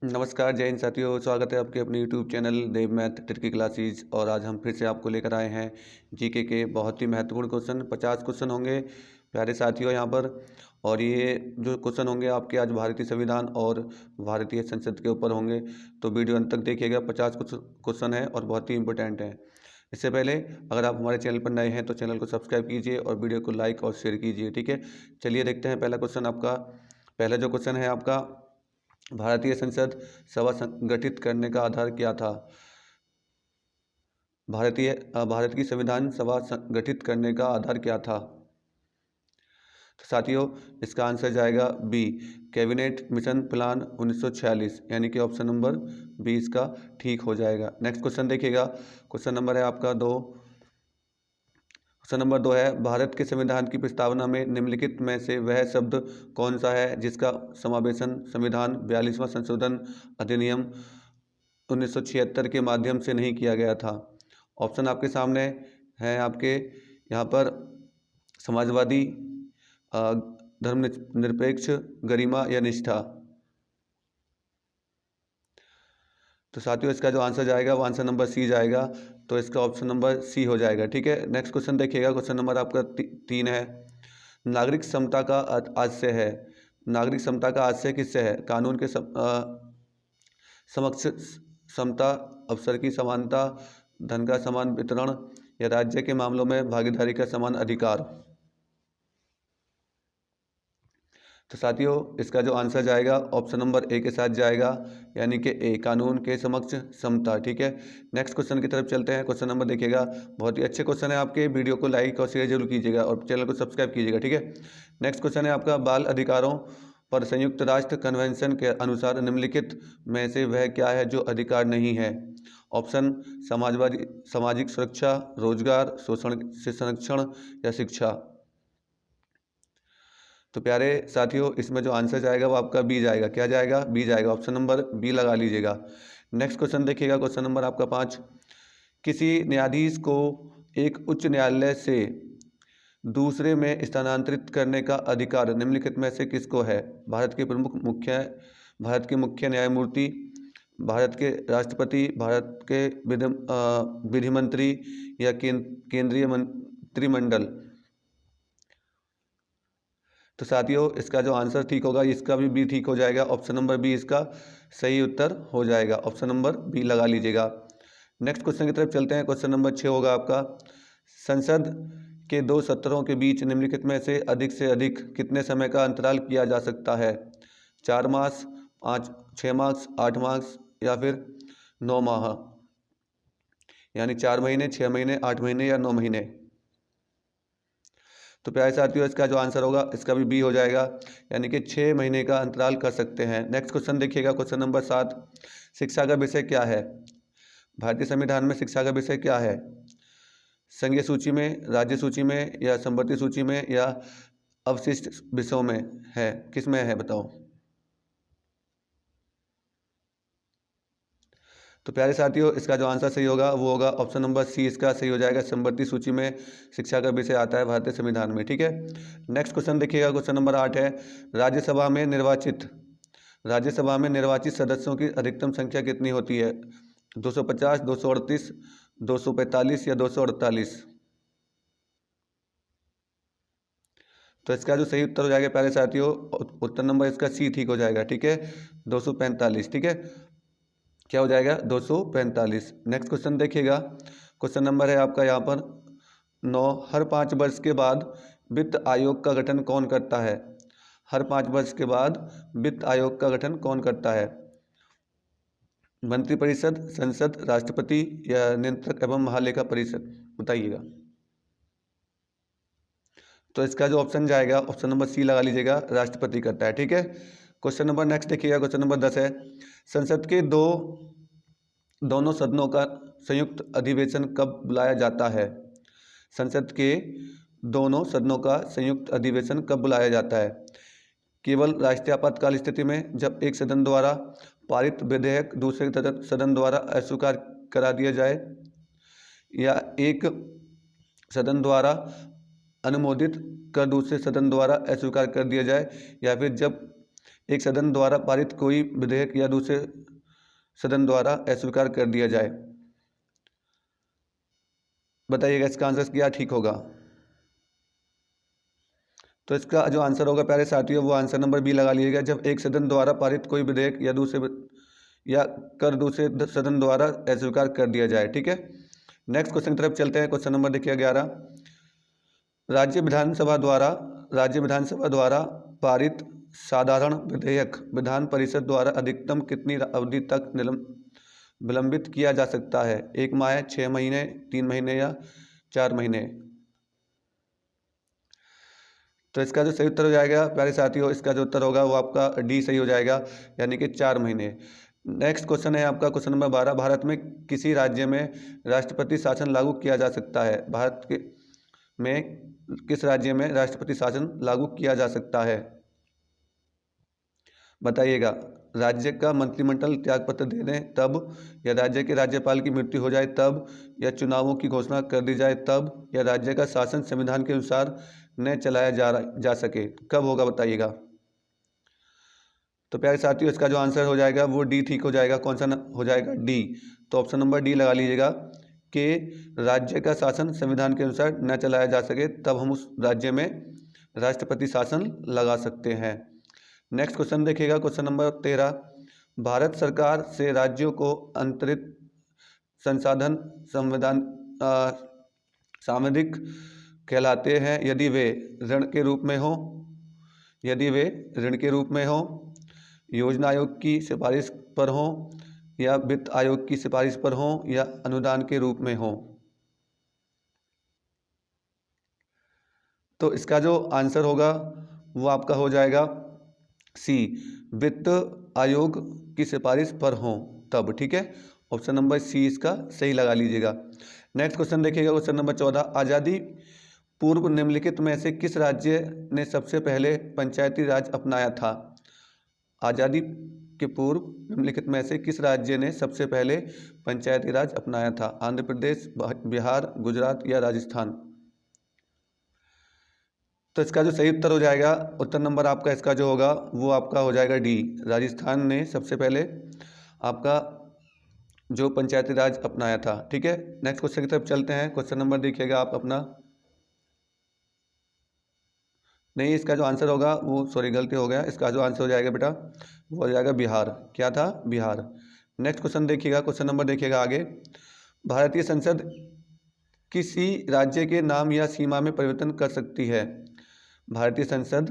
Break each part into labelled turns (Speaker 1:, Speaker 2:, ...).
Speaker 1: नमस्कार जय हिंद साथियों, स्वागत है आपके अपने यूट्यूब चैनल देव मैथ ट्रिकी क्लासेस। और आज हम फिर से आपको लेकर आए हैं जीके के बहुत ही महत्वपूर्ण क्वेश्चन। 50 क्वेश्चन होंगे प्यारे साथियों यहाँ पर। और ये जो क्वेश्चन होंगे आपके आज भारतीय संविधान और भारतीय संसद के ऊपर होंगे, तो वीडियो अंत तक देखिएगा। 50 क्वेश्चन है और बहुत ही इंपॉर्टेंट है। इससे पहले अगर आप हमारे चैनल पर नए हैं तो चैनल को सब्सक्राइब कीजिए और वीडियो को लाइक और शेयर कीजिए, ठीक है। चलिए देखते हैं पहला क्वेश्चन आपका। पहला जो क्वेश्चन है आपका, भारतीय संसद सभा गठित करने का आधार क्या था। भारत की संविधान सभा गठित करने का आधार क्या था। तो साथियों इसका आंसर जाएगा बी, कैबिनेट मिशन प्लान 1946, यानी कि ऑप्शन नंबर बी इसका ठीक हो जाएगा। नेक्स्ट क्वेश्चन देखिएगा। क्वेश्चन नंबर है आपका 2। क्वेश्चन नंबर 2 है, भारत के संविधान की प्रस्तावना में निम्नलिखित में से वह शब्द कौन सा है जिसका समावेशन संविधान 42वां संशोधन अधिनियम 1976 के माध्यम से नहीं किया गया था। ऑप्शन आपके सामने हैं आपके यहाँ पर, समाजवादी, धर्मनिरपेक्ष, गरिमा या निष्ठा। तो साथियों इसका जो आंसर जाएगा वो आंसर नंबर सी जाएगा। तो इसका ऑप्शन नंबर सी हो जाएगा, ठीक है। नेक्स्ट क्वेश्चन देखिएगा। क्वेश्चन नंबर आपका 3 है, नागरिक समता का आशय है। नागरिक समता का आशय किससे है। कानून के समक्ष समता, अवसर की समानता, धन का समान वितरण या राज्य के मामलों में भागीदारी का समान अधिकार। तो साथियों इसका जो आंसर जाएगा ऑप्शन नंबर ए के साथ जाएगा, यानी कि ए, कानून के समक्ष समता, ठीक है। नेक्स्ट क्वेश्चन की तरफ चलते हैं। क्वेश्चन नंबर देखिएगा, बहुत ही अच्छे क्वेश्चन है आपके। वीडियो को लाइक और शेयर जरूर कीजिएगा और चैनल को सब्सक्राइब कीजिएगा, ठीक है। नेक्स्ट क्वेश्चन है आपका, बाल अधिकारों पर संयुक्त राष्ट्र कन्वेंशन के अनुसार निम्नलिखित में से वह क्या है जो अधिकार नहीं है। ऑप्शन समाजवादी, सामाजिक सुरक्षा, रोजगार, शोषण से संरक्षण या शिक्षा। तो प्यारे साथियों इसमें जो आंसर जाएगा वो आपका बी जाएगा। क्या जाएगा, बी जाएगा। ऑप्शन नंबर बी लगा लीजिएगा। नेक्स्ट क्वेश्चन देखिएगा। क्वेश्चन नंबर आपका 5, किसी न्यायाधीश को एक उच्च न्यायालय से दूसरे में स्थानांतरित करने का अधिकार निम्नलिखित में से किसको है। भारत के मुख्य न्यायमूर्ति, भारत के राष्ट्रपति, भारत के विधि मंत्री या केंद्रीय मंत्रिमंडल। तो साथियों इसका जो आंसर ठीक होगा, इसका भी बी ठीक हो जाएगा। ऑप्शन नंबर बी इसका सही उत्तर हो जाएगा। ऑप्शन नंबर बी लगा लीजिएगा। नेक्स्ट क्वेश्चन की तरफ चलते हैं। क्वेश्चन नंबर 6 होगा आपका, संसद के 2 सत्रों के बीच निम्नलिखित में से अधिक कितने समय का अंतराल किया जा सकता है। 4 मास, 6 मास, 8 मास या फिर 9 माह, यानी 4 महीने, 6 महीने, 8 महीने या 9 महीने। तो प्यारे साथियों इसका जो आंसर होगा इसका भी बी हो जाएगा, यानी कि 6 महीने का अंतराल कर सकते हैं। नेक्स्ट क्वेश्चन देखिएगा। क्वेश्चन नंबर 7, शिक्षा का विषय क्या है। भारतीय संविधान में शिक्षा का विषय क्या है। संघीय सूची में, राज्य सूची में या संवर्ती सूची में या अवशिष्ट विषयों में है, किस में है बताओ। तो प्यारे साथियों इसका जो आंसर सही होगा वो होगा ऑप्शन नंबर सी, इसका सही हो जाएगा। संवर्ती सूची में शिक्षा का विषय आता है भारतीय संविधान में, ठीक है। नेक्स्ट क्वेश्चन देखिएगा। क्वेश्चन नंबर 8 है, राज्यसभा में निर्वाचित सदस्यों की अधिकतम संख्या कितनी होती है। 250, 238, 245 या 248। तो इसका जो सही उत्तर हो जाएगा प्यारे साथियों, उत्तर नंबर इसका सी ठीक हो जाएगा, ठीक है। 245, ठीक है। क्या हो जाएगा 245। नेक्स्ट क्वेश्चन देखिएगा। क्वेश्चन नंबर है आपका यहाँ पर 9, हर 5 वर्ष के बाद वित्त आयोग का गठन कौन करता है। हर 5 वर्ष के बाद वित्त आयोग का गठन कौन करता है। मंत्रिपरिषद, संसद, राष्ट्रपति या नियंत्रक एवं महालेखा परिषद, बताइएगा। तो इसका जो ऑप्शन जाएगा ऑप्शन नंबर सी लगा लीजिएगा, राष्ट्रपति करता है, ठीक है। क्वेश्चन नंबर नेक्स्ट देखिएगा। क्वेश्चन नंबर 10 है, संसद के दोनों सदनों का संयुक्त अधिवेशन कब बुलाया जाता है। संसद के दोनों सदनों का संयुक्त अधिवेशन कब बुलाया जाता है। केवल राष्ट्रीय आपातकाल स्थिति में, जब एक सदन द्वारा पारित विधेयक दूसरे सदन द्वारा अस्वीकार करा दिया जाए, या एक सदन द्वारा अनुमोदित कर दूसरे सदन द्वारा अस्वीकार कर दिया जाए, या फिर जब एक सदन द्वारा पारित कोई विधेयक या दूसरे सदन द्वारा अस्वीकार कर दिया जाए। बताइएगा इसका आंसर क्या ठीक होगा। तो इसका जो आंसर होगा प्यारे साथियों वो आंसर नंबर बी लगा लीजिएगा। जब एक सदन द्वारा पारित कोई विधेयक या दूसरे सदन द्वारा अस्वीकार कर दिया जाए। ठीक है, नेक्स्ट क्वेश्चन की तरफ चलते हैं। क्वेश्चन नंबर देखिए 11। राज्य विधानसभा द्वारा पारित साधारण विधेयक विधान परिषद द्वारा अधिकतम कितनी अवधि तक विलंबित किया जा सकता है? 1 माह, 6 महीने, 3 महीने या 4 महीने। तो इसका जो सही उत्तर हो जाएगा प्यारे साथियों, इसका जो उत्तर होगा वो आपका डी सही हो जाएगा, यानी कि 4 महीने। नेक्स्ट क्वेश्चन है आपका क्वेश्चन नंबर 12। भारत में किसी राज्य में राष्ट्रपति शासन लागू किया जा सकता है? में किस राज्य में राष्ट्रपति शासन लागू किया जा सकता है? बताइएगा। राज्य का मंत्रिमंडल त्यागपत्र दे दें तब, या राज्य के राज्यपाल की मृत्यु हो जाए तब, या चुनावों की घोषणा कर दी जाए तब, या राज्य का शासन संविधान के अनुसार न चलाया जा सके, कब होगा बताइएगा। तो प्यारे साथियों इसका जो आंसर हो जाएगा वो डी ठीक हो जाएगा। कौन सा हो जाएगा? डी। तो ऑप्शन नंबर डी लगा लीजिएगा कि राज्य का शासन संविधान के अनुसार न चलाया जा सके तब हम उस राज्य में राष्ट्रपति शासन लगा सकते हैं। नेक्स्ट क्वेश्चन देखिएगा क्वेश्चन नंबर 13। भारत सरकार से राज्यों को अंतरित संसाधन सामरिक कहलाते हैं यदि वे ऋण के रूप में हो, योजना आयोग की सिफारिश पर हो, या वित्त आयोग की सिफारिश पर हो, या अनुदान के रूप में हो। तो इसका जो आंसर होगा वो आपका हो जाएगा सी, वित्त आयोग की सिफारिश पर हो तब। ठीक है, ऑप्शन नंबर सी इसका सही लगा लीजिएगा। नेक्स्ट क्वेश्चन देखिएगा क्वेश्चन नंबर 14। आज़ादी पूर्व निम्नलिखित में से किस राज्य ने सबसे पहले पंचायती राज अपनाया था? आज़ादी के पूर्व निम्नलिखित में से किस राज्य ने सबसे पहले पंचायती राज अपनाया था? आंध्र प्रदेश, बिहार, गुजरात या राजस्थान। तो इसका जो सही उत्तर हो जाएगा, उत्तर नंबर आपका इसका जो होगा वो आपका हो जाएगा डी, राजस्थान ने सबसे पहले आपका जो पंचायती राज अपनाया था। ठीक है, नेक्स्ट क्वेश्चन की तरफ चलते हैं। क्वेश्चन नंबर देखिएगा आप अपना, नहीं इसका जो आंसर होगा वो सॉरी गलती हो गया, इसका जो आंसर हो जाएगा बेटा वो हो जाएगा बिहार। क्या था? बिहार। नेक्स्ट क्वेश्चन देखिएगा, क्वेश्चन नंबर देखिएगा आगे। भारतीय संसद किसी राज्य के नाम या सीमा में परिवर्तन कर सकती है? भारतीय संसद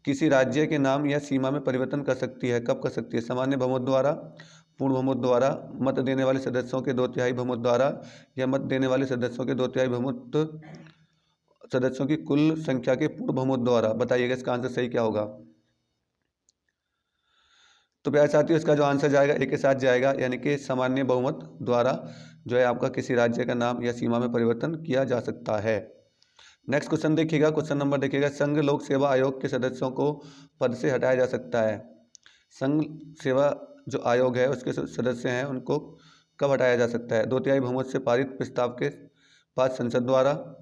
Speaker 1: किसी राज्य के नाम या सीमा में परिवर्तन कर सकती है, कब कर सकती है? सामान्य बहुमत द्वारा, पूर्ण बहुमत द्वारा, मत देने वाले सदस्यों के 2/3 बहुमत द्वारा, या मत देने वाले सदस्यों के 2/3 बहुमत सदस्यों की कुल संख्या के पूर्ण बहुमत द्वारा। बताइएगा इसका आंसर सही क्या होगा। तो प्यारे साथियों इसका जो आंसर जाएगा ए के साथ जाएगा, यानी कि सामान्य बहुमत द्वारा जो है आपका किसी राज्य का नाम या सीमा में परिवर्तन किया जा सकता है। नेक्स्ट क्वेश्चन देखिएगा, क्वेश्चन नंबर देखिएगा। संघ लोक सेवा आयोग के सदस्यों को पद से हटाया जा सकता है? संघ सेवा जो आयोग है उसके सदस्य हैं उनको कब हटाया जा सकता है? 2/3 बहुमत से पारित प्रस्ताव के बाद संसद द्वारा,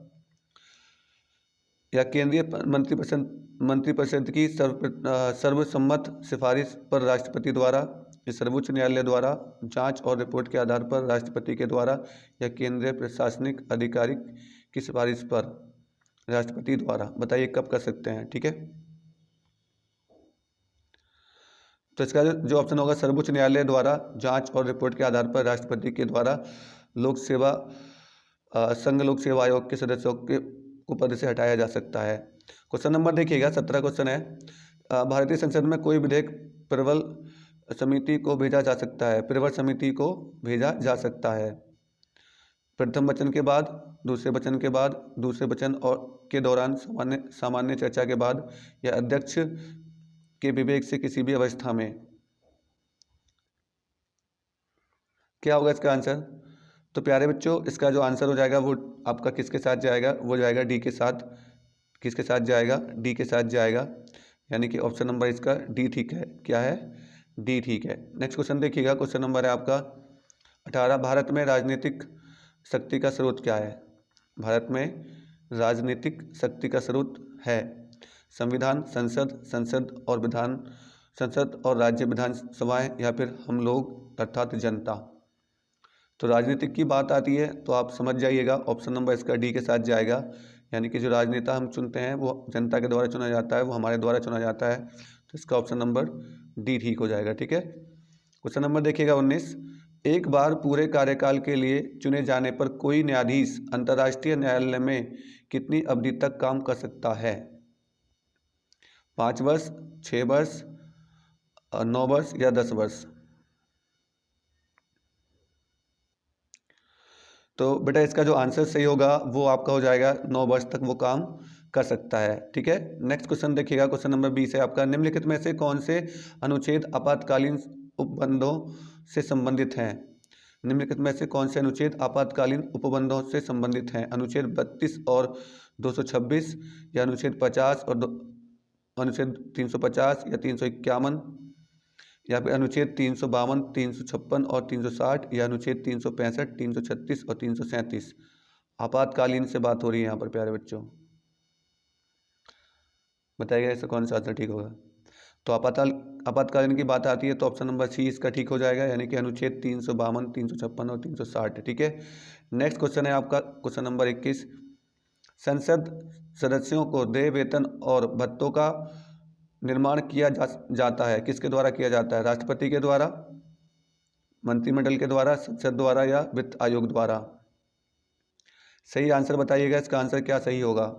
Speaker 1: या केंद्रीय मंत्रिपरिषद की सर्वसम्मत सिफारिश पर राष्ट्रपति द्वारा, या सर्वोच्च न्यायालय द्वारा जांच और रिपोर्ट के आधार पर राष्ट्रपति के द्वारा, या केंद्रीय प्रशासनिक अधिकारी की सिफारिश पर राष्ट्रपति द्वारा। बताइए कब कर सकते हैं। ठीक है, तो इसका जो ऑप्शन होगा सर्वोच्च न्यायालय द्वारा जांच और रिपोर्ट के आधार पर राष्ट्रपति के द्वारा संघ लोक सेवा आयोग के सदस्यों के पद से हटाया जा सकता है। क्वेश्चन नंबर देखिएगा 17 क्वेश्चन है। भारतीय संसद में कोई विधेयक प्रवर समिति को भेजा जा सकता है प्रथम वचन के बाद, दूसरे वचन के बाद, दूसरे वचन और के दौरान, सामान्य चर्चा के बाद, या अध्यक्ष के विवेक से किसी भी अवस्था में। क्या होगा इसका आंसर? तो प्यारे बच्चों इसका जो आंसर हो जाएगा वो आपका किसके साथ जाएगा? वो जाएगा डी के साथ। किसके साथ जाएगा? डी के साथ जाएगा, यानी कि ऑप्शन नंबर इसका डी ठीक है। क्या है? डी ठीक है। नेक्स्ट क्वेश्चन देखिएगा, क्वेश्चन नंबर है आपका 18। भारत में राजनीतिक शक्ति का स्रोत क्या है? भारत में राजनीतिक शक्ति का स्रोत है संविधान, संसद और विधान संसद और राज्य विधानसभाएं या फिर हम लोग अर्थात जनता। तो राजनीतिक की बात आती है तो आप समझ जाइएगा, ऑप्शन नंबर इसका डी के साथ जाएगा, यानी कि जो राजनेता हम चुनते हैं वो जनता के द्वारा चुना जाता है, वो हमारे द्वारा चुना जाता है। तो इसका ऑप्शन नंबर डी ठीक हो जाएगा। ठीक है, क्वेश्चन नंबर देखिएगा 19। एक बार पूरे कार्यकाल के लिए चुने जाने पर कोई न्यायाधीश अंतर्राष्ट्रीय न्यायालय में कितनी अवधि तक काम कर सकता है? 5 वर्ष, 6 वर्ष, 9 वर्ष या 10 वर्ष? तो बेटा इसका जो आंसर सही होगा वो आपका हो जाएगा 9 वर्ष तक वो काम कर सकता है। ठीक है, नेक्स्ट क्वेश्चन देखिएगा, क्वेश्चन नंबर 20 है आपका। निम्नलिखित में से कौन से अनुच्छेद आपातकालीन उपबंधों से संबंधित हैं? निम्नलिखित में से कौन से अनुच्छेद आपातकालीन उपबंधों से संबंधित हैं? अनुच्छेद 32 और 226 या अनुच्छेद 50 और अनुच्छेद 350 या 351 या फिर अनुच्छेद 352, 356 और 360 या अनुच्छेद 365, 336 और 337? आपातकालीन से बात हो रही है यहाँ पर प्यारे बच्चों, बताइएगा इसका कौन सा आंसर ठीक होगा। तो आपातकालीन की बात आती है तो ऑप्शन नंबर सी इसका ठीक हो जाएगा, यानी कि अनुच्छेद 352, 356 और 360। ठीक है, नेक्स्ट क्वेश्चन है आपका क्वेश्चन नंबर 21। संसद सदस्यों को देय वेतन और भत्तों का निर्माण किया जाता है, किसके द्वारा किया जाता है? राष्ट्रपति के द्वारा, मंत्रिमंडल के द्वारा, संसद द्वारा या वित्त आयोग द्वारा? सही आंसर बताइएगा, इसका आंसर क्या सही होगा?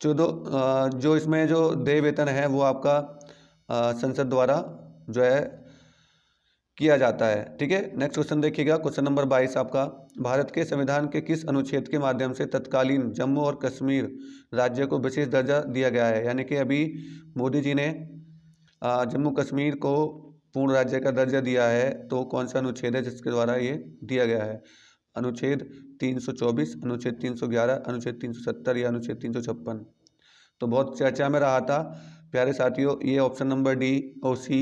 Speaker 1: जो इसमें जो देय वेतन है वो आपका संसद द्वारा जो है किया जाता है। ठीक है, नेक्स्ट क्वेश्चन देखिएगा, क्वेश्चन नंबर 22 आपका। भारत के संविधान के किस अनुच्छेद के माध्यम से तत्कालीन जम्मू और कश्मीर राज्य को विशेष दर्जा दिया गया है? यानी कि अभी मोदी जी ने जम्मू कश्मीर को पूर्ण राज्य का दर्जा दिया है, तो कौन सा अनुच्छेद है जिसके द्वारा ये दिया गया है? अनुच्छेद 324, अनुच्छेद 311, अनुच्छेद 370 या अनुच्छेद 356? तो बहुत चर्चा में रहा था प्यारे साथियों, ये ऑप्शन नंबर डी और सी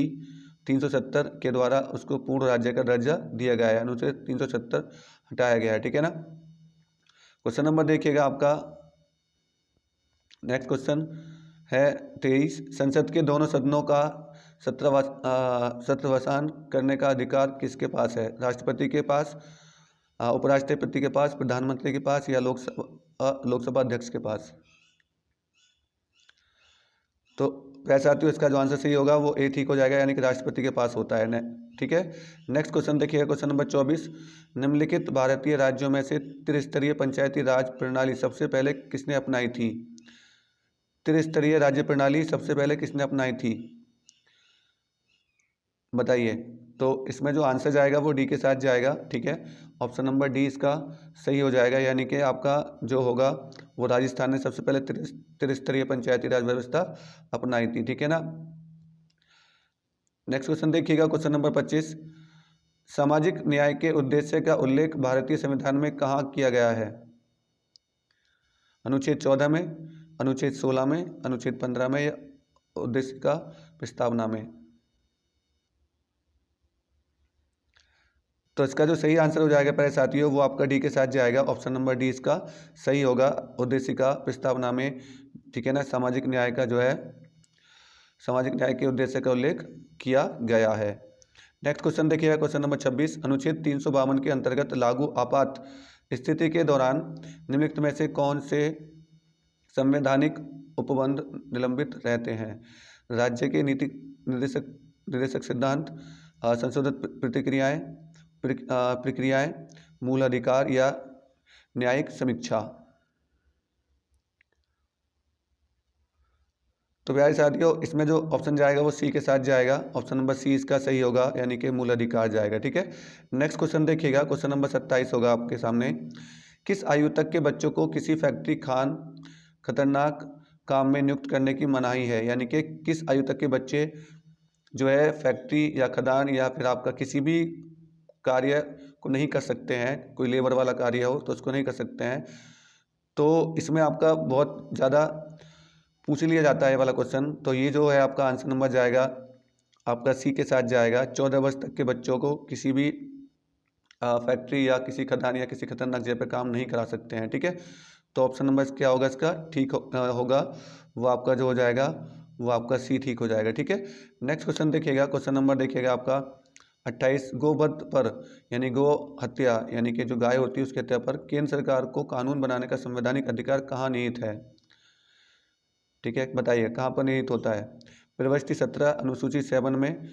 Speaker 1: 370 के द्वारा उसको पूर्ण राज्य का दर्जा दिया गया है, अनुच्छेद 370 हटाया गया है। ठीक है ना, क्वेश्चन नंबर देखिएगा आपका, नेक्स्ट क्वेश्चन है 23। संसद के दोनों सदनों का सत्रवसान करने का अधिकार किसके पास है? राष्ट्रपति के पास, उपराष्ट्रपति के पास, प्रधानमंत्री के पास या लोकसभा अध्यक्ष के पास? तो वैसे साथियों इसका जो आंसर सही होगा वो ए ठीक हो जाएगा, यानी कि राष्ट्रपति के पास होता है। ठीक है, नेक्स्ट क्वेश्चन देखिए, क्वेश्चन नंबर 24। निम्नलिखित भारतीय राज्यों में से त्रिस्तरीय पंचायती राज प्रणाली सबसे पहले किसने अपनाई थी? त्रिस्तरीय राज्य प्रणाली सबसे पहले किसने अपनाई थी, बताइए। तो इसमें जो आंसर जाएगा वो डी के साथ जाएगा। ठीक है, ऑप्शन नंबर डी इसका सही हो जाएगा, यानी कि आपका जो होगा वो राजस्थान ने सबसे पहले त्रिस्तरीय पंचायती राज व्यवस्था अपनाई थी। ठीक है ना, नेक्स्ट क्वेश्चन देखिएगा, क्वेश्चन नंबर 25। सामाजिक न्याय के उद्देश्य का उल्लेख भारतीय संविधान में कहाँ किया गया है? अनुच्छेद 14 में, अनुच्छेद 16 में, अनुच्छेद 15 में या उद्देश्य का प्रस्तावना में? तो इसका जो सही आंसर हो जाएगा प्यारे साथियों वो आपका डी के साथ जाएगा, ऑप्शन नंबर डी इसका सही होगा, उद्देश्य का प्रस्तावना में। ठीक है ना, सामाजिक न्याय का जो है सामाजिक न्याय के उद्देश्य का उल्लेख किया गया है। नेक्स्ट क्वेश्चन देखिएगा, क्वेश्चन नंबर 26। अनुच्छेद 352 के अंतर्गत लागू आपात स्थिति के दौरान निम्नलिखित में से कौन से संवैधानिक उपबंध निलंबित रहते हैं? राज्य के नीति निर्देशक सिद्धांत, संशोधित प्रक्रियाएं, मूल अधिकार या न्यायिक समीक्षा? तो प्यारे साथियों इसमें जो ऑप्शन जाएगा वो सी के साथ जाएगा, ऑप्शन नंबर सी इसका सही होगा, यानी कि मूल अधिकार जाएगा। ठीक है, नेक्स्ट क्वेश्चन देखिएगा, क्वेश्चन नंबर 27 होगा आपके सामने। किस आयु तक के बच्चों को किसी फैक्ट्री खान खतरनाक काम में नियुक्त करने की मनाही है? यानी कि किस आयु तक के बच्चे जो है फैक्ट्री या खदान या फिर आपका किसी भी कार्य को नहीं कर सकते हैं, कोई लेबर वाला कार्य हो तो उसको नहीं कर सकते हैं। तो इसमें आपका बहुत ज़्यादा पूछ लिया जाता है ये वाला क्वेश्चन, तो ये जो है आपका आंसर नंबर जाएगा आपका सी के साथ जाएगा। 14 वर्ष तक के बच्चों को किसी भी फैक्ट्री या किसी खदान या किसी खतरनाक जगह पर काम नहीं करा सकते हैं। ठीक है, तो ऑप्शन नंबर क्या होगा इसका ठीक होगा, वो आपका जो हो जाएगा वो आपका सी ठीक हो जाएगा। ठीक है, नेक्स्ट क्वेश्चन देखिएगा, क्वेश्चन नंबर देखिएगा आपका 28, गोवध पर यानी गो हत्या यानी कि जो गाय होती है उसकी हत्या पर केंद्र सरकार को कानून बनाने का संवैधानिक अधिकार कहाँ निहित है? ठीक है, बताइए कहाँ पर निहित होता है? प्रविष्टि 17 अनुसूची 7 में,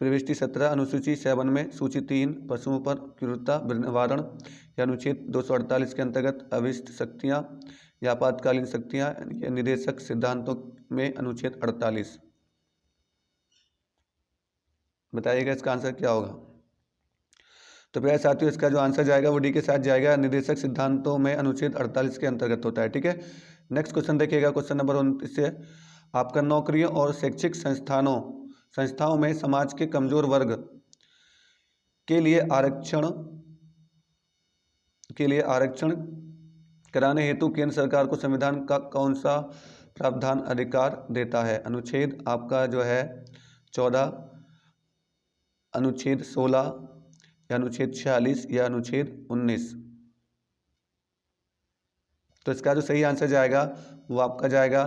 Speaker 1: प्रविष्टि 17 अनुसूची 7 में, सूची 3 पशुओं पर क्रूरता निवारण या अनुच्छेद 248 के अंतर्गत अभिष्ट शक्तियाँ या आपातकालीन शक्तियाँ या निर्देशक सिद्धांतों में अनुच्छेद 48। बताइएगा इसका आंसर क्या होगा? तो प्यारे साथियों, इसका जो आंसर जाएगा वो डी के साथ जाएगा, निर्देशक सिद्धांतों में अनुच्छेद 48 के अंतर्गत होता है। ठीक है, नेक्स्ट क्वेश्चन देखिएगा, क्वेश्चन नंबर 29 से आपका नौकरियों और शैक्षिक संस्थाओं में समाज के कमजोर वर्ग के लिए आरक्षण कराने हेतु केंद्र सरकार को संविधान का कौन सा प्रावधान अधिकार देता है? अनुच्छेद आपका जो है 14, अनुच्छेद 16 या अनुच्छेद 46 या अनुच्छेद 19। तो इसका जो सही आंसर जाएगा वो आपका जाएगा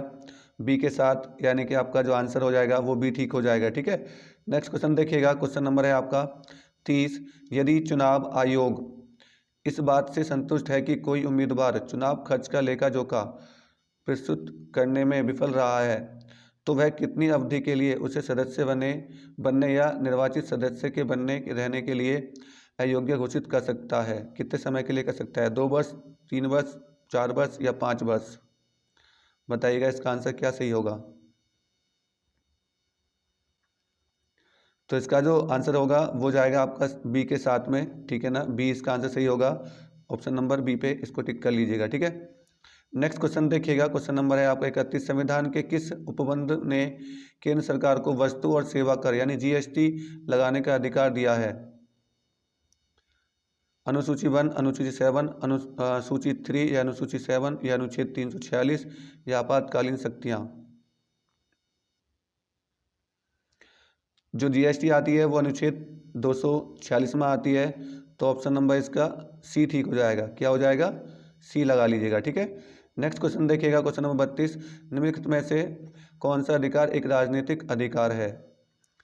Speaker 1: बी के साथ, यानी कि आपका जो आंसर हो जाएगा वो बी ठीक हो जाएगा। ठीक है, नेक्स्ट क्वेश्चन देखिएगा, क्वेश्चन नंबर है आपका 30, यदि चुनाव आयोग इस बात से संतुष्ट है कि कोई उम्मीदवार चुनाव खर्च का लेखा जोखा प्रस्तुत करने में विफल रहा है तो वह कितनी अवधि के लिए उसे सदस्य बनने या निर्वाचित सदस्य के रहने के लिए अयोग्य घोषित कर सकता है? कितने समय के लिए कर सकता है? 2 वर्ष, 3 वर्ष, 4 वर्ष या 5 वर्ष? बताइएगा इसका आंसर क्या सही होगा? तो इसका जो आंसर होगा वो जाएगा आपका बी के साथ में। ठीक है ना, बी इसका आंसर सही होगा। ऑप्शन नंबर बी पे इसको टिक कर लीजिएगा। ठीक है, नेक्स्ट क्वेश्चन देखिएगा, क्वेश्चन नंबर है आपका 31, संविधान के किस उपबंध ने केंद्र सरकार को वस्तु और सेवा कर यानी जीएसटी लगाने का अधिकार दिया है? अनुसूची 1, अनुसूची 7, अनुसूची 3 या अनुसूची 7 या अनुच्छेद 346 या आपातकालीन शक्तियाँ? जो जीएसटी आती है वो अनुच्छेद 246 में आती है, तो ऑप्शन नंबर इसका सी ठीक हो जाएगा। क्या हो जाएगा? सी लगा लीजिएगा। ठीक है, नेक्स्ट क्वेश्चन देखिएगा, क्वेश्चन नंबर 32, निम्नलिखित में से कौन सा अधिकार एक राजनीतिक अधिकार है?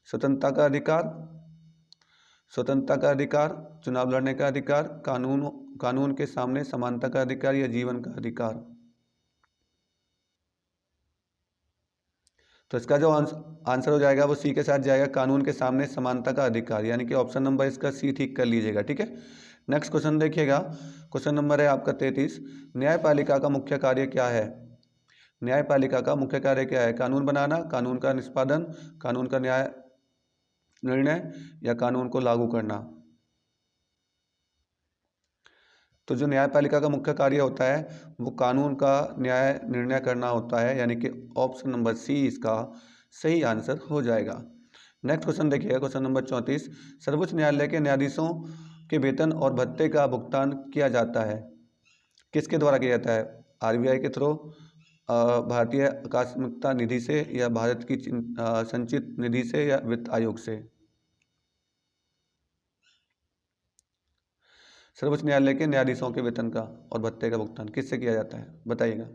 Speaker 1: स्वतंत्रता का अधिकार, चुनाव लड़ने का अधिकार, कानून के सामने समानता का अधिकार या जीवन का अधिकार? तो इसका जो आंसर हो जाएगा वो सी के साथ जाएगा, कानून के सामने समानता का अधिकार, यानी कि ऑप्शन नंबर इसका सी ठीक कर लीजिएगा। ठीक है, नेक्स्ट क्वेश्चन देखिएगा, क्वेश्चन नंबर है आपका 33, न्यायपालिका का मुख्य कार्य क्या है? न्यायपालिका का मुख्य कार्य क्या है? कानून बनाना, कानून का निष्पादन, कानून का न्याय निर्णय या कानून को लागू करना? तो जो न्यायपालिका का मुख्य कार्य होता है वो कानून का न्याय निर्णय करना होता है, यानी कि ऑप्शन नंबर सी इसका सही आंसर हो जाएगा। नेक्स्ट क्वेश्चन देखिएगा, क्वेश्चन नंबर 34, सर्वोच्च न्यायालय के न्यायाधीशों के वेतन और भत्ते का भुगतान किया जाता है? किसके द्वारा किया जाता है? आरबीआई के थ्रू, भारतीय आकस्मिकता निधि से या भारत की संचित निधि से या वित्त आयोग से? सर्वोच्च न्यायालय के न्यायाधीशों के वेतन का और भत्ते का भुगतान किससे किया जाता है? बताइएगा।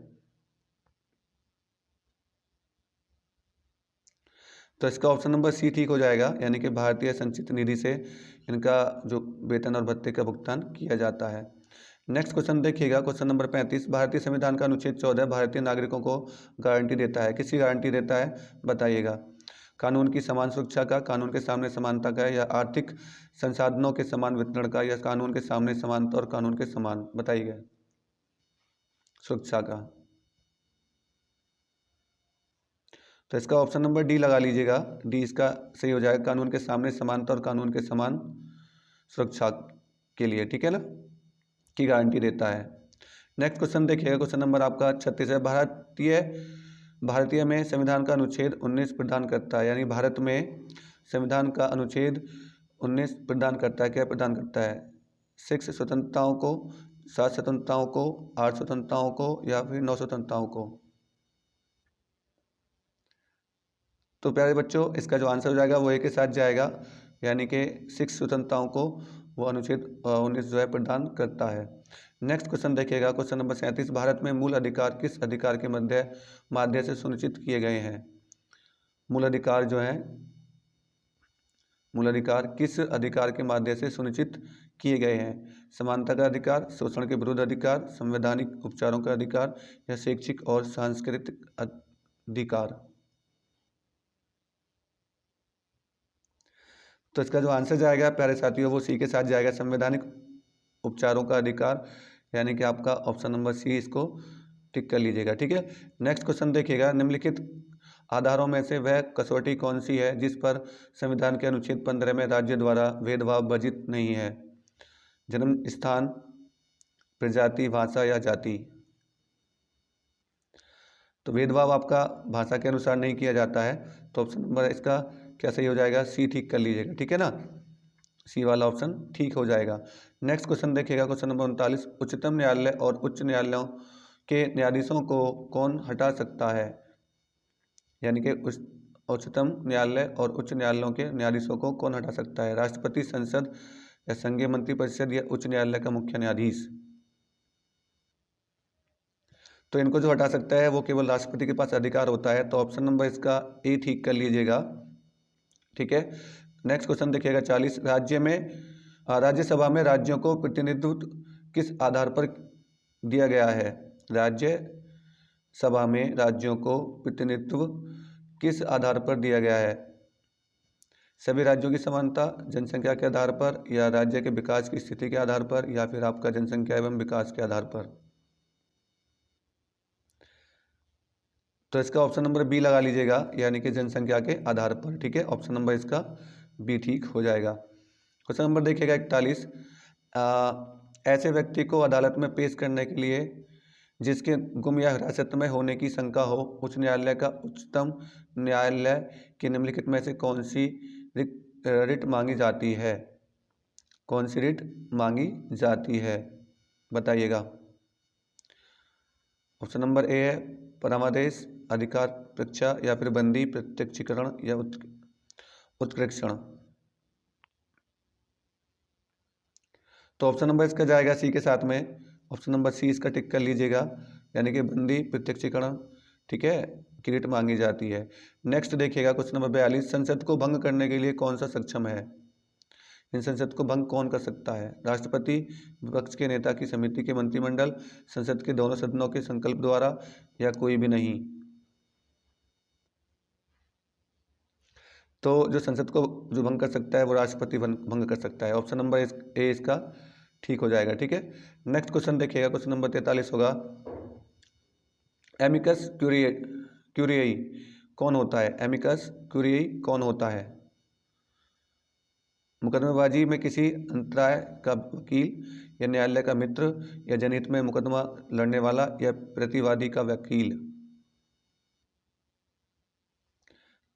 Speaker 1: तो इसका ऑप्शन नंबर सी ठीक हो जाएगा, यानी कि भारतीय संचित निधि से इनका जो वेतन और भत्ते का भुगतान किया जाता है। नेक्स्ट क्वेश्चन देखिएगा, क्वेश्चन नंबर 35, भारतीय संविधान का अनुच्छेद 14 भारतीय नागरिकों को गारंटी देता है? किसकी गारंटी देता है? बताइएगा। कानून की समान सुरक्षा का, कानून के सामने समानता का, या आर्थिक संसाधनों के समान वितरण का, या कानून के सामने समानता और कानून के समान? बताइएगा। सुरक्षा का। तो इसका ऑप्शन नंबर डी लगा लीजिएगा, डी इसका सही हो जाएगा, कानून के सामने समानता और कानून के समान सुरक्षा के लिए। ठीक है ना, की गारंटी देता है। नेक्स्ट क्वेश्चन देखिएगा, क्वेश्चन नंबर आपका 36 है, भारतीय में संविधान का अनुच्छेद 19 प्रदान करता है, यानी भारत में संविधान का अनुच्छेद 19 प्रदान करता है। क्या प्रदान करता है? 6 स्वतंत्रताओं को, 7 स्वतंत्रताओं को, 8 स्वतंत्रताओं को या फिर 9 स्वतंत्रताओं को? तो प्यारे बच्चों, इसका जो आंसर हो जाएगा वो ए के साथ जाएगा, यानी कि 6 स्वतंत्रताओं को वो अनुच्छेद 19 जो है प्रदान करता है। नेक्स्ट क्वेश्चन देखिएगा, क्वेश्चन नंबर 37, भारत में मूल अधिकार किस अधिकार के माध्यम से सुनिश्चित किए गए हैं? मूल अधिकार जो है, मूल अधिकार किस अधिकार के माध्यम से सुनिश्चित किए गए हैं? समानता का अधिकार, शोषण के विरुद्ध अधिकार, संवैधानिक उपचारों का अधिकार या शैक्षिक और सांस्कृतिक अधिकार? तो इसका जो आंसर जाएगा प्यारे साथियों वो सी के साथ जाएगा, संवैधानिक उपचारों का अधिकार, यानी कि आपका ऑप्शन नंबर सी इसको टिक कर लीजिएगा। ठीक है, नेक्स्ट क्वेश्चन देखिएगा, निम्नलिखित आधारों में से वह कसौटी कौन सी है जिस पर संविधान के अनुच्छेद 15 में राज्य द्वारा भेदभाव वर्जित नहीं है? जन्म स्थान, प्रजाति, भाषा या जाति? तो भेदभाव आपका भाषा के अनुसार नहीं किया जाता है, तो ऑप्शन नंबर इसका क्या सही हो जाएगा? सी ठीक कर लीजिएगा। ठीक है ना, सी वाला ऑप्शन ठीक हो जाएगा। नेक्स्ट क्वेश्चन देखिएगा, क्वेश्चन नंबर 39, उच्चतम न्यायालय और उच्च न्यायालयों के न्यायाधीशों को कौन हटा सकता है? यानी कि उच्चतम न्यायालय और उच्च न्यायालयों के न्यायाधीशों को कौन हटा सकता है? राष्ट्रपति, संसद या संघीय मंत्रिपरिषद या उच्च न्यायालय का मुख्य न्यायाधीश? तो इनको जो हटा सकता है वो केवल राष्ट्रपति के पास अधिकार होता है, तो ऑप्शन नंबर इसका ए ठीक कर लीजिएगा। ठीक है, नेक्स्ट क्वेश्चन देखिएगा 40, राज्यसभा में राज्यों को प्रतिनिधित्व किस आधार पर दिया गया है? राज्यसभा में राज्यों को प्रतिनिधित्व किस आधार पर दिया गया है? सभी राज्यों की समानता, जनसंख्या के आधार पर, या राज्य के विकास की स्थिति के आधार पर, या फिर आपका जनसंख्या एवं विकास के आधार पर? तो इसका ऑप्शन नंबर बी लगा लीजिएगा, यानी कि जनसंख्या के आधार पर। ठीक है, ऑप्शन नंबर इसका बी ठीक हो जाएगा। क्वेश्चन नंबर देखिएगा 41, ऐसे व्यक्ति को अदालत में पेश करने के लिए जिसके गुम या हिरासत में होने की शंका हो, उच्च न्यायालय का उच्चतम न्यायालय की निम्नलिखित में से कौन सी रिट मांगी जाती है? कौन सी रिट मांगी जाती है, बताइएगा। ऑप्शन नंबर ए है परामर्श, अधिकार परीक्षा, या फिर बंदी, प्रत्यक्षीकरण या उत्प्रेक्षण? तो ऑप्शन नंबर इसका जाएगा सी के साथ में, ऑप्शन नंबर सी इसका टिक कर लीजिएगा, यानी कि बंदी, प्रत्यक्षीकरण, ठीक है, की रिट मांगी जाती है। नेक्स्ट देखिएगा क्वेश्चन नंबर 42, संसद को भंग करने के लिए कौन सा सक्षम है? इन संसद को भंग कौन कर सकता है? राष्ट्रपति, विपक्ष के नेता की समिति के मंत्रिमंडल, संसद के दोनों सदनों के संकल्प द्वारा, या कोई भी नहीं? तो जो संसद को जो भंग कर सकता है वो राष्ट्रपति भंग कर सकता है। ऑप्शन नंबर ए इसका ठीक हो जाएगा। ठीक है, नेक्स्ट क्वेश्चन देखिएगा, क्वेश्चन नंबर 43 होगा, एमिकस क्यूरियाई कौन होता है? एमिकस क्यूरियाई कौन होता है? मुकदमेबाजी में किसी अंतराय का वकील, या न्यायालय का मित्र, या जनहित में मुकदमा लड़ने वाला, या प्रतिवादी का वकील?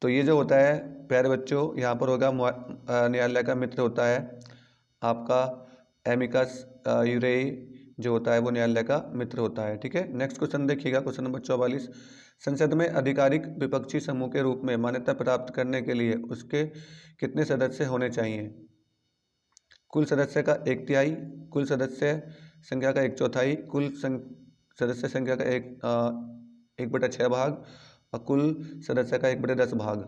Speaker 1: तो ये जो होता है प्यारे बच्चों, यहाँ पर होगा न्यायालय का मित्र होता है आपका एमिकस क्यूरियाई जो होता है वो न्यायालय का मित्र होता है। ठीक है, नेक्स्ट क्वेश्चन देखिएगा, क्वेश्चन नंबर 44, संसद में आधिकारिक विपक्षी समूह के रूप में मान्यता प्राप्त करने के लिए उसके कितने सदस्य होने चाहिए? कुल सदस्य का 1/3, कुल सदस्य संख्या का 1/4, कुल सदस्य संख्या का 1/6 भाग, और कुल सदस्य का 1/10 भाग।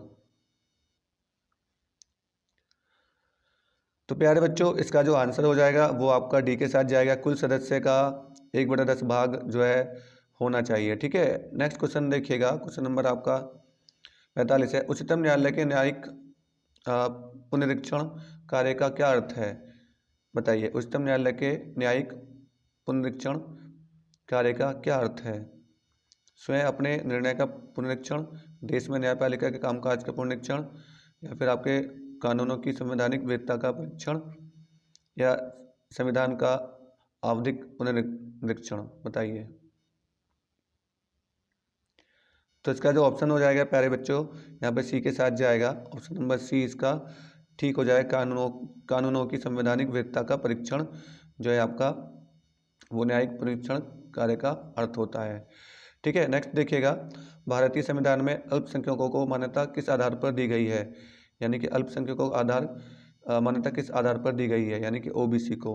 Speaker 1: तो प्यारे बच्चों इसका जो आंसर हो जाएगा वो आपका डी के साथ जाएगा, कुल सदस्य का 1/10 भाग जो है होना चाहिए। ठीक है, नेक्स्ट क्वेश्चन देखिएगा, क्वेश्चन नंबर आपका 45 है, उच्चतम न्यायालय के न्यायिक पुनरीक्षण कार्य का क्या अर्थ है? बताइए, उच्चतम न्यायालय के न्यायिक पुनरीक्षण कार्य का क्या अर्थ है? स्वयं अपने निर्णय का पुनरीक्षण, देश में न्यायपालिका के कामकाज का पुनरीक्षण, या फिर आपके कानूनों की संवैधानिक वैधता का परीक्षण, या संविधान का आवधिक पुनरीक्षण? बताइए। तो इसका जो ऑप्शन हो जाएगा प्यारे बच्चों यहाँ पे सी के साथ जाएगा, ऑप्शन नंबर सी इसका ठीक हो जाएगा, कानूनों की संवैधानिक वैधता का परीक्षण जो है आपका वो न्यायिक परीक्षण कार्य का अर्थ होता है। ठीक है, नेक्स्ट देखिएगा, भारतीय संविधान में अल्पसंख्यकों को मान्यता किस आधार पर दी गई है? यानी कि अल्पसंख्यकों का आधार मान्यता किस आधार पर दी गई है, यानी कि ओबीसी को।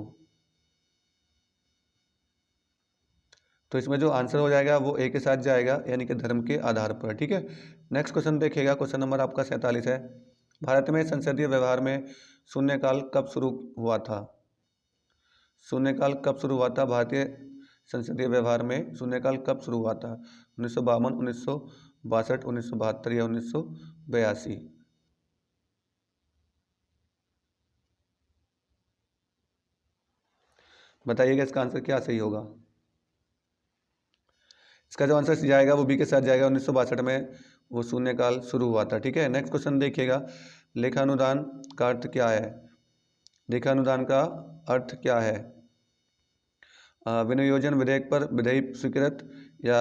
Speaker 1: तो इसमें जो आंसर हो जाएगा वो ए के साथ जाएगा, यानी कि धर्म के आधार पर। ठीक है, नेक्स्ट क्वेश्चन देखिएगा, क्वेश्चन नंबर आपका 47 है। भारत में संसदीय व्यवहार में शून्यकाल कब शुरू हुआ था? शून्यकाल कब शुरू हुआ था? भारतीय संसदीय व्यवहार में शून्यकाल कब शुरू हुआ था? 1952, 1962, 1972 या 1982? बताइएगा इसका आंसर क्या सही होगा। इसका जो आंसर जाएगा वो बी के साथ जाएगा, 1962 में वो शून्यकाल शुरू हुआ था। ठीक है, नेक्स्ट क्वेश्चन देखिएगा, लेखानुदान का अर्थ क्या है? लेखानुदान का अर्थ क्या है? विनियोजन विधेयक पर विधेयी स्वीकृत, या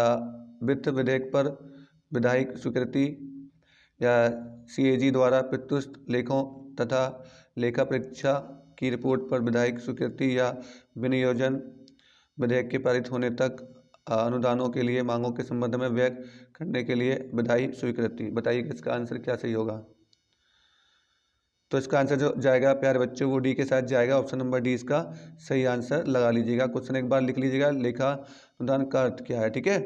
Speaker 1: वित्त विधेयक पर विधायिक स्वीकृति, या सीएजी द्वारा प्रस्तुत लेखों तथा लेखा परीक्षा की रिपोर्ट पर विधायिक स्वीकृति, या विनियोजन विधेयक के पारित होने तक अनुदानों के लिए मांगों के संबंध में व्यय करने के लिए विधायी स्वीकृति। बताइए कि इसका आंसर क्या सही होगा। तो इसका आंसर जो जाएगा प्यारे बच्चों वो डी के साथ जाएगा, ऑप्शन नंबर डी इसका सही आंसर लगा लीजिएगा। क्वेश्चन एक बार लिख लीजिएगा, लेखा अनुदान का अर्थ क्या है। ठीक है,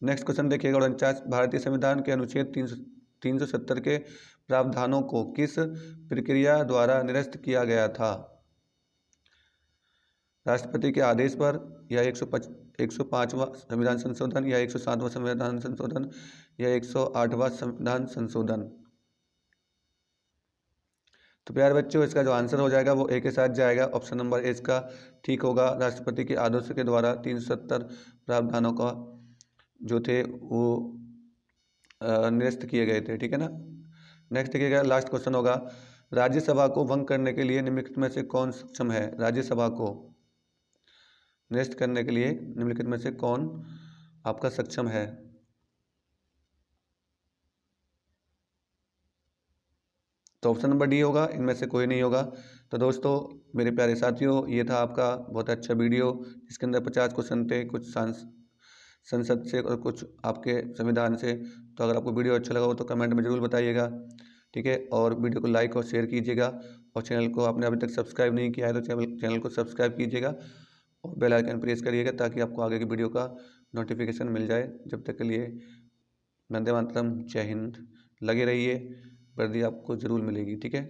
Speaker 1: नेक्स्ट क्वेश्चन देखिएगा, 49, भारतीय संविधान के अनुच्छेद 370 के प्रावधानों को किस प्रक्रिया द्वारा निरस्त किया गया था? राष्ट्रपति के आदेश पर, या 105वां संविधान संशोधन, या 107वां संविधान संशोधन, या 108वां संविधान संशोधन? तो प्यारे बच्चों इसका जो आंसर हो जाएगा वो ए के साथ जाएगा, ऑप्शन नंबर ए इसका ठीक होगा। राष्ट्रपति के आदेश के द्वारा 370 प्रावधानों का जो थे वो निरस्त किए गए थे। ठीक है ना, नेक्स्ट देखिएगा, लास्ट क्वेश्चन होगा, राज्यसभा को भंग करने के लिए निम्नलिखित में से कौन सक्षम है? राज्यसभा को निरस्त करने के लिए निम्नलिखित में से कौन आपका सक्षम है? तो ऑप्शन नंबर डी होगा, इनमें से कोई नहीं होगा। तो दोस्तों मेरे प्यारे साथियों, ये था आपका बहुत अच्छा वीडियो जिसके अंदर 50 क्वेश्चन थे, कुछ संसद से और कुछ आपके संविधान से। तो अगर आपको वीडियो अच्छा लगा हो तो कमेंट में ज़रूर बताइएगा। ठीक है, और वीडियो को लाइक और शेयर कीजिएगा, और चैनल को आपने अभी तक सब्सक्राइब नहीं किया है तो चैनल को सब्सक्राइब कीजिएगा और बेल आइकन प्रेस करिएगा ताकि आपको आगे की वीडियो का नोटिफिकेशन मिल जाए। जब तक के लिए वंदे मातरम, जय हिंद। लगे रहिए, वर्दी आपको ज़रूर मिलेगी। ठीक है।